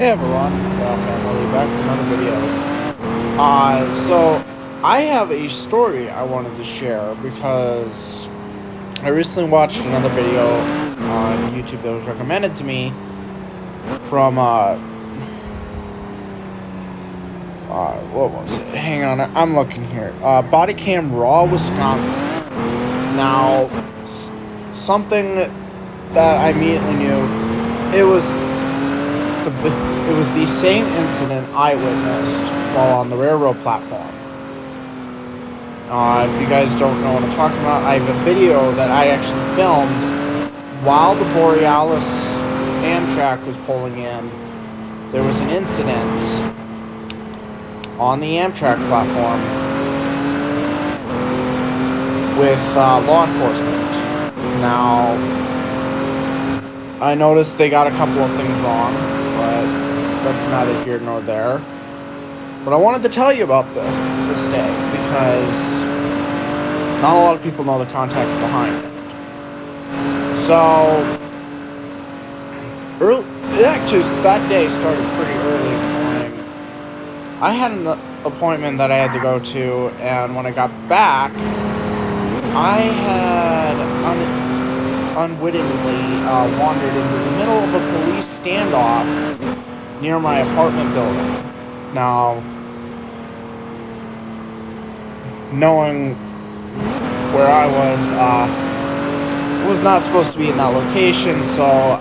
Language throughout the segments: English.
Hey everyone, family, back for another video. So I have a story I wanted to share because I recently watched another video on YouTube that was recommended to me from what was it? Hang on, I'm looking here. Body Cam Raw, Wisconsin. Now, something that I immediately knew, it was the same incident I witnessed while on the railroad platform. If you guys don't know what I'm talking about, I have a video that I actually filmed while the Borealis Amtrak was pulling in. There was an incident on the Amtrak platform with law enforcement. Now, I noticed they got a couple of things wrong, but that's neither here nor there. But I wanted to tell you about this day because not a lot of people know the context behind it. So, that day started pretty early in the morning. I had an appointment that I had to go to, and when I got back, I had unwittingly wandered into the middle of a police standoff near my apartment building. Now, knowing where I was not supposed to be in that location, so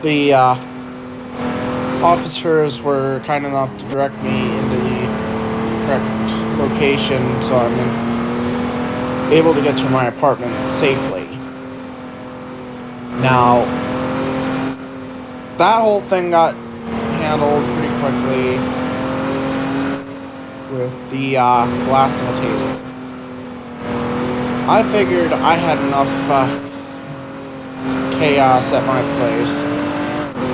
the officers were kind enough to direct me into the correct location, so I'm able to get to my apartment safely. Now, that whole thing got handled pretty quickly with the blast of a taser. I figured I had enough chaos at my place,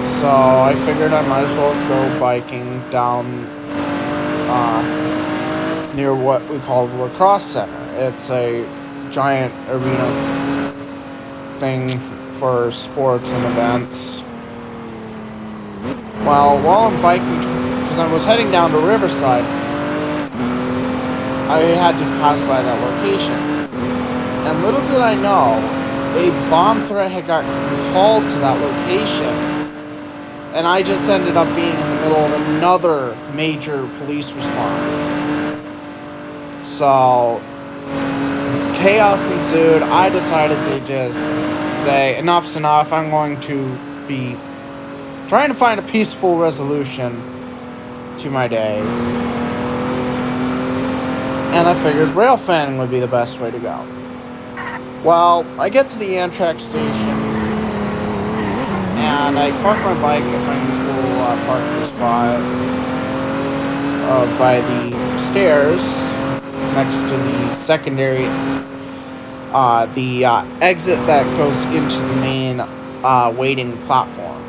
so I figured I might as well go biking down near what we call the Lacrosse Center. It's a giant arena thing for sports and events. Well, while I'm biking, because I was heading down to Riverside, I had to pass by that location. And little did I know, a bomb threat had gotten called to that location. And I just ended up being in the middle of another major police response. So, chaos ensued. I decided to just say, enough's enough. I'm going to be trying to find a peaceful resolution to my day. And I figured rail fanning would be the best way to go. Well, I get to the Amtrak station, and I park my bike at my usual parking spot by the stairs next to the secondary, the exit that goes into the main waiting platform.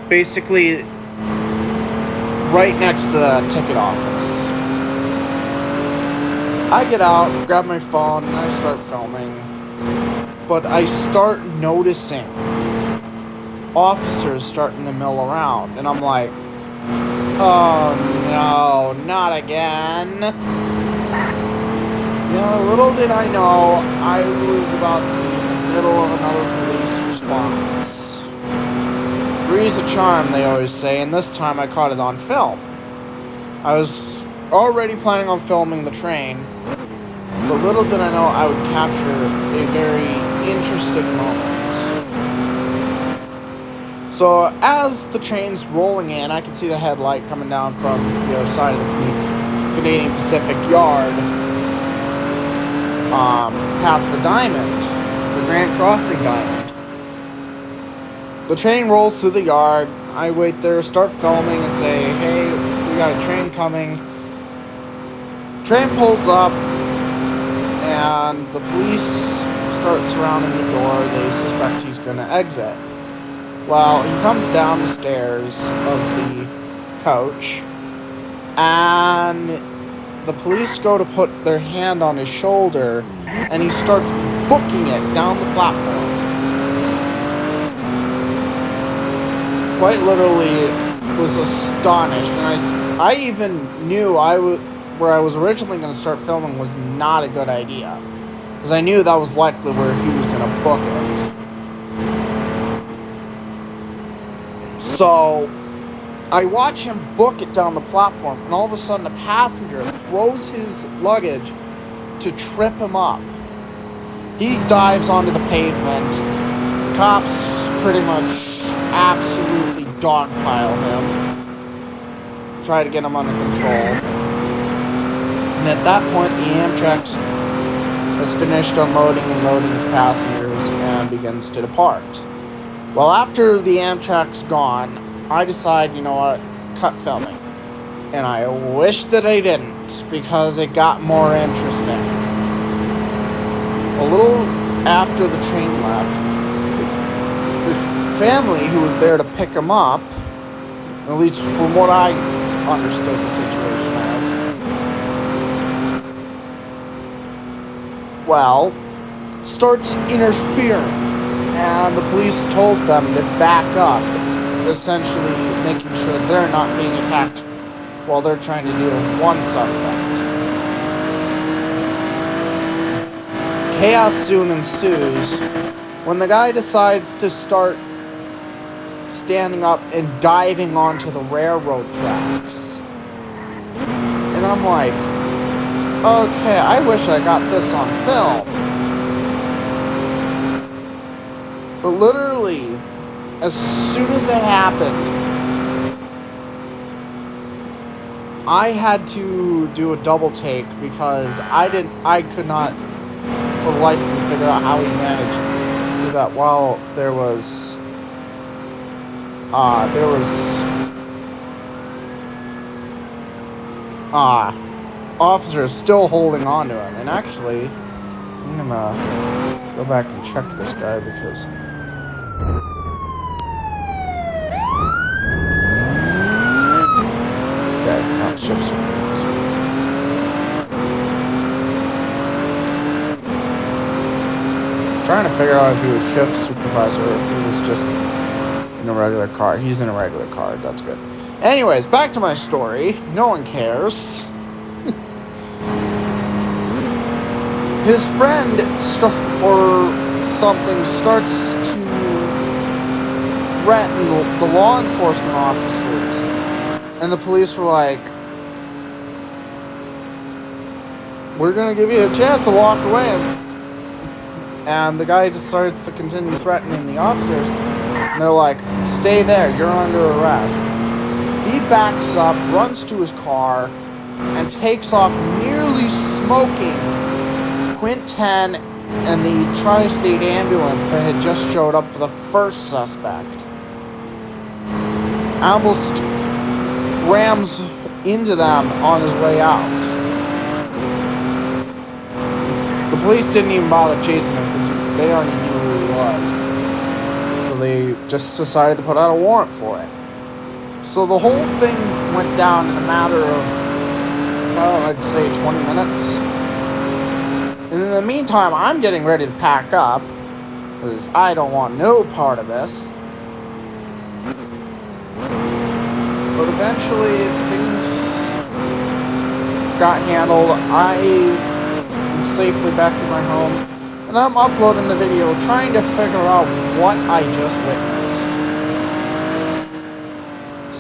Basically, right next to the ticket office. I get out, grab my phone, and I start filming. But I start noticing officers starting to mill around. And I'm like, oh no, not again. Yeah, little did I know, I was about to be in the middle of another police response. Three's a charm, they always say, and this time I caught it on film. I was already planning on filming the train, but little did I know I would capture a very interesting moment. So as the train's rolling in, I can see the headlight coming down from the other side of the Canadian Pacific Yard, past the Diamond, the Grand Crossing Diamond. The train rolls through the yard. I wait there, start filming, and say, hey, we got a train coming. Train pulls up, and the police start surrounding the door. They suspect he's going to exit. Well, he comes down the stairs of the coach, and the police go to put their hand on his shoulder, and he starts booking it down the platform. quite literally was astonished, and I even knew where I was originally going to start filming was not a good idea, because I knew that was likely where he was going to book it. So I watch him book it down the platform, and all of a sudden a passenger throws his luggage to trip him up. He dives onto the pavement. The cops pretty much absolutely dogpile him. Try to get him under control. And at that point, the Amtrak has finished unloading and loading his passengers and begins to depart. Well, after the Amtrak's gone, I decide, you know what, cut filming. And I wish that I didn't, because it got more interesting. A little after the train left, the family who was there to pick him up, at least from what I understood the situation as, well, starts interfering, and the police told them to back up, essentially making sure they're not being attacked while they're trying to deal with one suspect. Chaos soon ensues when the guy decides to start standing up and diving onto the railroad tracks. And I'm like, okay, I wish I got this on film. But literally, as soon as that happened, I had to do a double take because I could not for the life of me figure out how he managed to do that while there was officers still holding on to him. And actually, I'm gonna go back and check this guy because okay, not shift supervisor. Trying to figure out if he was shift supervisor or if he was just in a regular car. He's in a regular car. That's good. Anyways, back to my story. No one cares. His friend or something starts to threaten the law enforcement officers. And the police were like, we're going to give you a chance to walk away. And the guy just starts to continue threatening the officers. And they're like, stay there, you're under arrest. He backs up, runs to his car, and takes off nearly smoking Quint 10 and the Tri-State ambulance that had just showed up for the first suspect. Almost rams into them on his way out. The police didn't even bother chasing him because they already knew who he was. So they just decided to put out a warrant for it. So the whole thing went down in a matter of, well, I'd say 20 minutes. And in the meantime, I'm getting ready to pack up because I don't want no part of this. But eventually, things got handled. I safely back to my home, and I'm uploading the video trying to figure out what I just witnessed.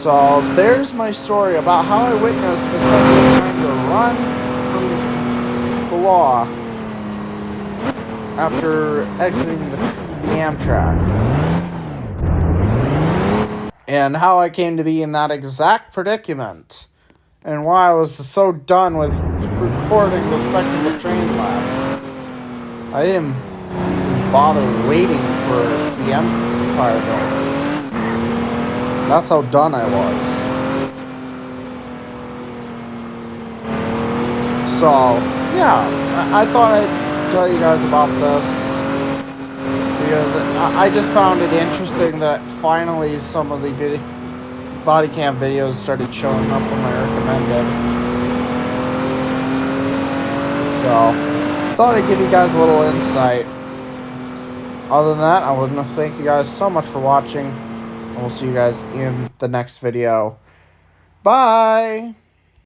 So there's my story about how I witnessed a suspect trying to run from the law after exiting the Amtrak, and how I came to be in that exact predicament, and why I was so done with recording the second the train left. I didn't even bother waiting for the Empire Building. That's how done I was. So, yeah, I thought I'd tell you guys about this because I just found it interesting that finally some of the body cam videos started showing up on my recommended. So, thought I'd give you guys a little insight. Other than that, I want to thank you guys so much for watching. And we'll see you guys in the next video. Bye!